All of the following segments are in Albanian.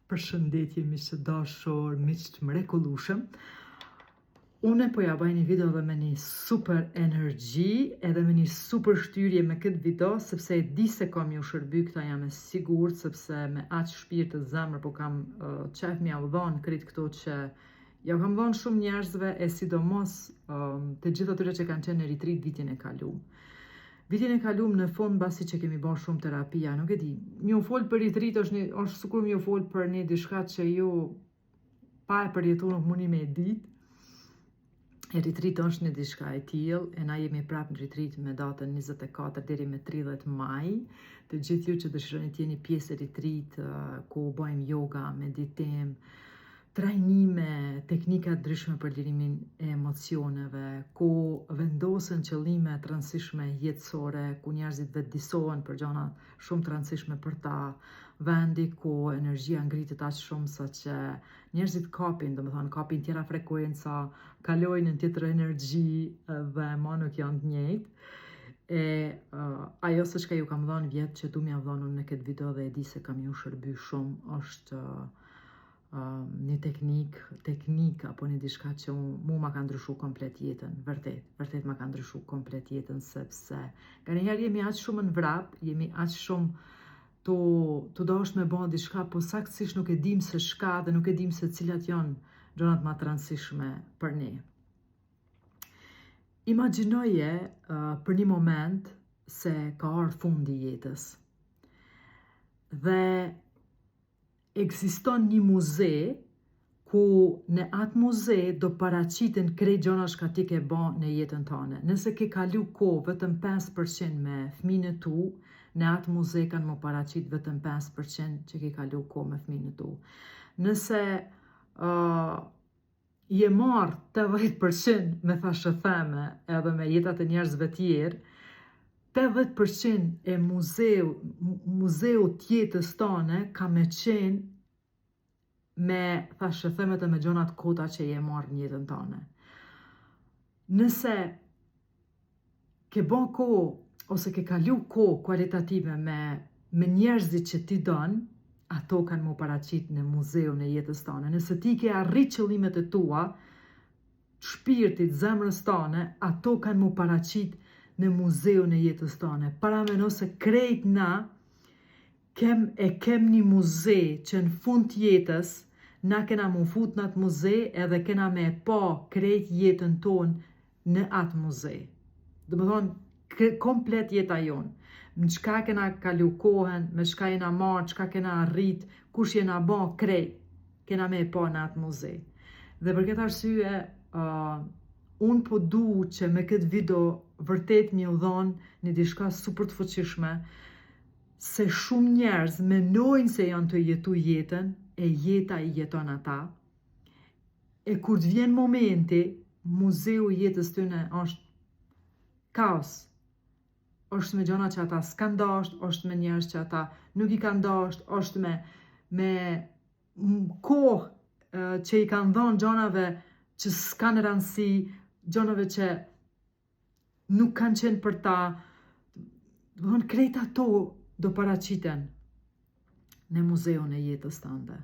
Përshëndetje miq të dashur, miq të mrekullueshëm. Unë po ja bëj një video dhe me një super energji edhe me një super shtyrje me këtë video, sepse e di se kam ju shërby këta, jam e sigurt, sepse me aq shpirt të zemër po kam qef m'ja u dhon krit këto që ja kam dhon shumë njerëzve, e sidomos të gjithë atyre që kanë qenë në retreat vitin e kaluar. Vitin e kaluar në fond basi që kemi bërë shumë terapia, nuk e di. M'ju fol për retreat është sikur m'ju fol për një diçka që ju pa e përjetuar nuk mundi me e ditë. E retreat është një diçka e tillë, e na jemi prapë në retreat me datën 24 deri me 30 maj. Të gjithë ju që dëshironi të jeni pjesë e retreat, ku bëjmë yoga, meditim, trajnime, teknika të ndryshme për lirimin e emocioneve, ku vendosen qëllime të rëndësishme jetësore, ku njerëzit vetëdijsohen për gjëra shumë të rëndësishme për ta, vendi ku energjia ngritet aq shumë sa që njerëzit kapin, domethënë kapin tjera frekuenca, kalojnë në tjetër energji dhe ma nuk janë të njëjtë. Ajo se çka ju kam dhënë vjet që du m'ja dhënë në këtë video dhe e di se kam ju shërby shumë, është një teknik apo një diçka që mu ma ka ndryshu komplet jetën, vërtet ma ka ndryshu komplet jetën, sepse nga njëherë jemi aq shumë në vrap, jemi aq shumë të dosh me bo diçka, po saktësisht nuk e dim se shka dhe nuk e dim se cilat janë gjërat ma të rëndësishme për ne. Imagjinoje për një moment se ka ardhur fundi i jetës dhe ekziston një muze ku në atë muze do paraqiten krejt gjëra që ti ke bën në jetën tënde. Nëse ke kalu kohë vetëm 5% me fëmijën e tu, në atë muze kanë më paraqit vetëm 5% që ke kalu kohë me fëmijën e tu. Nëse je marr 80% me thashëtheme edhe me jetat e njerëzve tjerë, 80% e muzeut jetës tane ka me qenë me thashëthemet e me gjonat kota që je marrë në jetën tane. Nëse ke bon kohë ose ke kalu kohë kualitative me njerëzit që ti don, ato kanë mu paraqit në muzeun e jetës tane. Nëse ti ke arrit qëllimet e tua, shpirtit, zemrës tane, ato kanë mu paraqit në muzeun e jetës tane. Paramendo se krejt na kem një muze që në fund të jetës na kena mu fut në atë muze edhe kena me pa krejt jetën tonë në atë muze. Dhe më thonë, komplet jeta jonë. Në qka kena kalu kohën, me qka jena marrë, qka kena arrit, kush jena ba krejt, kena me pa në atë muze. Dhe për këtë arsye, unë po du që me këtë video vërtet mi u dhonë një diçka super të fuqishme, se shumë njerëz menojnë se janë të jetu jetën, e jeta i jeton ata, e kur të vjen momenti, muzeu i jetës tyne është kaos, është me gjona që ata s'kan dasht, është me njerëz që ata nuk i kan dasht, është me kohë që i kanë dhënë gjonave që s'kan rëndësi, gjonave që nuk kanë qenë për ta, krejt ato do paraqiten në muzeun e jetës tënde.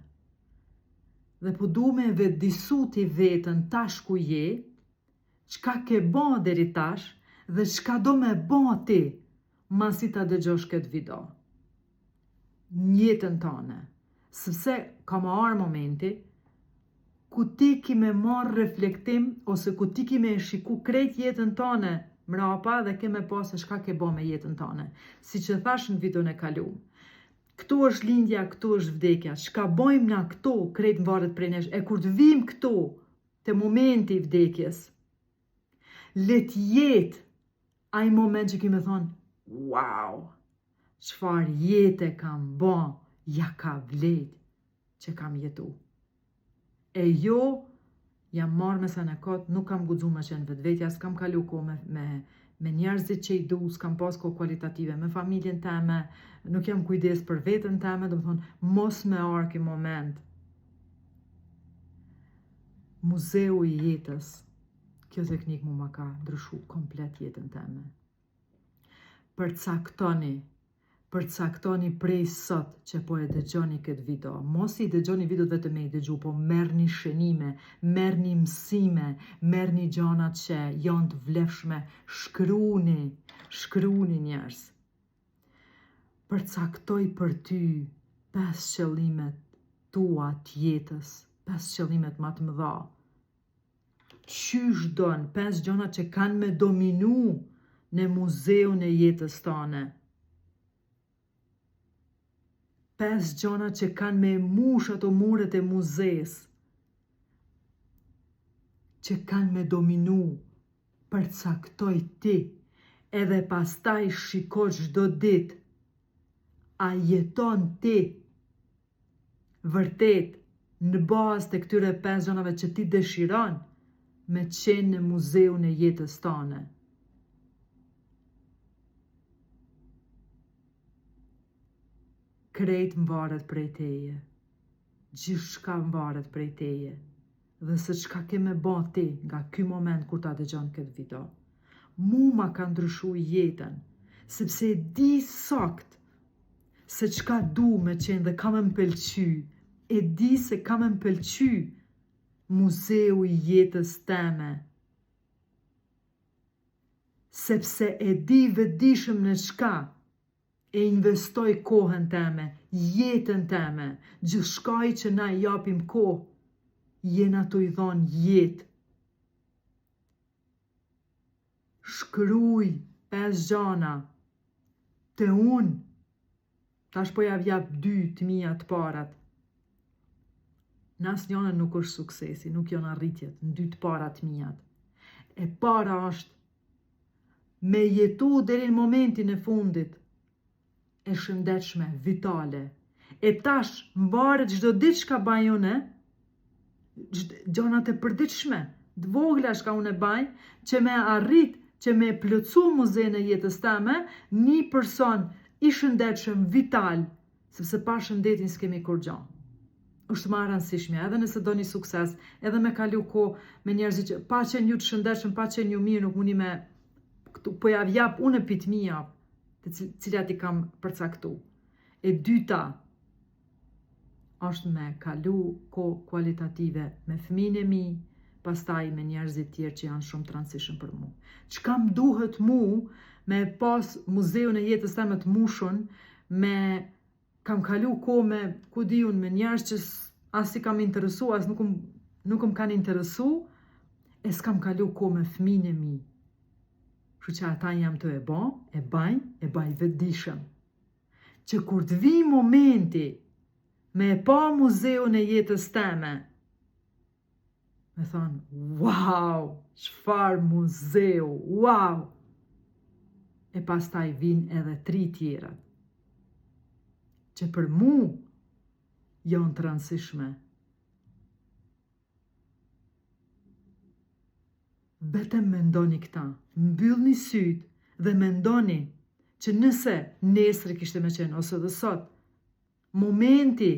Dhe po du me vetëdijsu ti vetën tash ku je, çka ke ba deri tash dhe çka do me ba ti masi ta dëgjosh këtë video. Në jetën tënde, sepse ka më arë momenti ku ti ki me marrë reflektim ose ku ti ki me shiku krejt jetën tënde mrapa dhe ke me pa se çka ke ba me jetën tënde. Si që thash në videon e kaluar, këtu është lindja, këtu është vdekja. Çka bojmë na këtu, krejt varet prej nesh. E kur të vim këtu, te momenti i vdekjes, let jetë ai moment që kemi thonë, wow, çfarë jete kam ba, ja ka vlet që kam jetu. E jo, jam marrë me sa në kotë, nuk kam guxu me qenë vetvetja, s'kam kalu kohë me njerëzit që i du, s'kam pas kohë kualitative me familjen teme, nuk jam kujdes për vetën teme, do më thonë, mos me arë ki moment. Muzeu i jetës, kjo teknik mu ma ka ndryshu komplet jetën teme. Përcaktoni përcaktoni prej sot që po e dëgjoni këtë video. Mos i dëgjoni videot vetëm me i dëgju, po merrni shënime, merrni mësime, merrni gjëra që janë të vlefshme, shkruani njerëz. Përcaktoj për ty 5 qëllimet tua të jetës, 5 qëllimet më të mëdha. Qysh don 5 gjëra që kanë me dominu në muzeun e jetës tane. 5 gjëra që kanë me mush ato muret e muzes, që kanë me dominu, përcaktoj ti, edhe pastaj shiko çdo ditë, a jeton ti vërtet në bazë të këtyre 5 gjërave që ti dëshiron me qenë në muzeun e jetës tane. Krejt mvaret prej teje, gjithçka mvaret prej teje, dhe se çka ke me ba ti nga ky moment kur ta dëgjon këtë video. Mu ma ka ndryshu jetën, sepse e di sakt se çka du me qenë dhe ka me m'pëlqy, e di se ka me m'pëlqy muzeu i jetës teme, sepse e di vetëdijshëm në çka e investoj kohën teme, jetën teme, gjithçka që na i japim kohë, jena tu i dhonë jetë. Shkruaj 5 gjëra të unë, tash po ja jap 2 të mia të parat. Në asnjëna nuk është suksesi, nuk janë arritjet, në 2 të parat të mijat. E para është me jetu deri në momentin e fundit, e shëndetshme, vitale. E tash mbaret çdo ditë çka baj unë, gjërat e përditshme, të vogla çka unë baj, që me arrit, që me plotsu muzeun e jetës teme, një person i shëndetshëm, vital, sepse pa shëndetin s'kemi kur gjë. Është më e rëndësishme, edhe nëse do një sukses, edhe me kalu kohë me njerëzit që pa qenë ju të shëndetshëm, pa qenë ju mirë, nuk mundi me këtu, po ja jap unë pit mia, të cilat i kam përcaktu. E dyta është me kalu kohë kualitative me fëmijën e mi, pastaj me njerëzit tjerë që janë shumë të rëndësishëm për mu. Çka më duhet mu me pas muzeun e jetës teme të mushun, me kam kalu kohë me, ku di unë, me njerëz që as i kam interesu, as nuk më kanë interesu, e s'kam kalu kohë me fëmijën e mi. Kështu që ata jam të e baj vetëdijshëm. Që kur të vi momenti me e pa muzeun e jetës teme, me thonë, wow, çfarë muzeu, wow! E pastaj vinë edhe 3 tjerat, që për mu janë të rëndësishme. Vetëm mendoni këta, mbyllni sytë dhe mendoni që nëse nesër kishte me qenë, ose dhe sot, momenti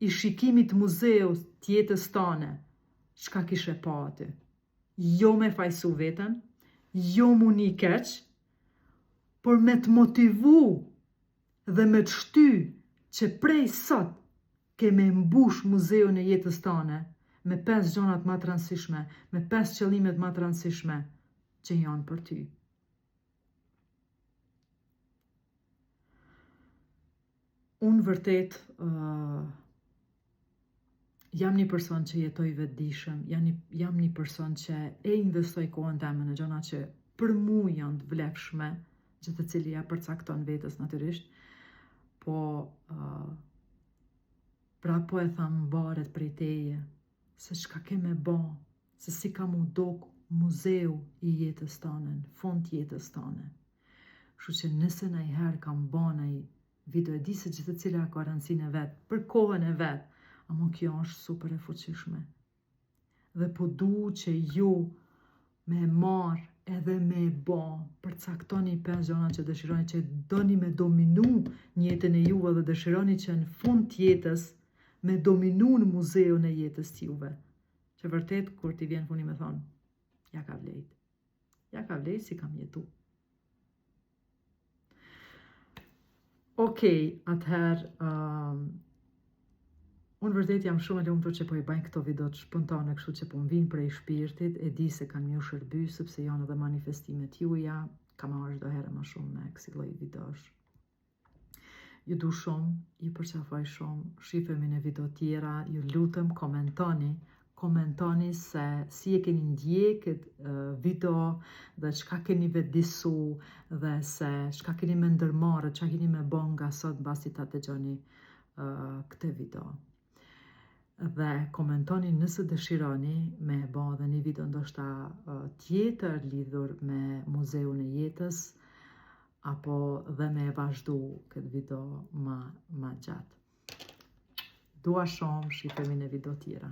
i shikimit muzeut të jetës tane, çka kishe pa aty? Jo me fajsu veten, jo mu një keq, por me të motivu dhe me të shty që prej sot ke me mbush muzeun e jetës tane me 5 gjonat më të rëndësishme, me 5 qëllimet më të rëndësishme që janë për ty. Unë vërtet jam një person që jetoj vetëdijshëm, jam një person që e investoj kohën time në gjëra që për mu janë të vlefshme, që të cili ja përcakton vetës natyrisht, po pra po e tham mbaret prej teje, se çka ke me ba, se si ka mu dok muzeu i jetës tane, në fund jetës tane. Kështu që nëse ndonjëherë kam ba ndonjë video, e di se gjithë cila ka rëndësinë e vet, për kohën e vet, ama kjo është super e fuqishme. Dhe po du që ju me marr edhe me ba, përcaktoni 5 gjëra që dëshironi, që doni me dominu në jetën e juve dhe dëshironi që në fund të jetës me dominu në muzeun e jetës t'juve. Që vërtet, kur t'i vjen funi me thonë, ja ka vlejt. Ja ka vlejt si kam jetu. Okej, atëherë, unë vërtet jam shumë e lumtur që po i bajnë këto videot spontane, kështu që po më vinë prej shpirtit, e di se kanë mjë shërby, sepse janë edhe manifestimet juja, kam marrë çdo herë më shumë me kësi lloj videosh. Ju du shumë, ju përqafoj shumë, shifemi në video tjera, ju lutem komentoni se si e keni ndje këtë video dhe çka keni vedisu dhe se çka keni me ndërmarrë, çka keni me bon nga sot mbasi ta dëgjoni këtë video. Dhe komentoni nëse dëshironi me bo dhe një video ndoshta tjetër lidhur me Muzeun e Jetës, apo dhe me e vazhdu këtë video ma gjatë. Dua shumë, shifemi në video tjera.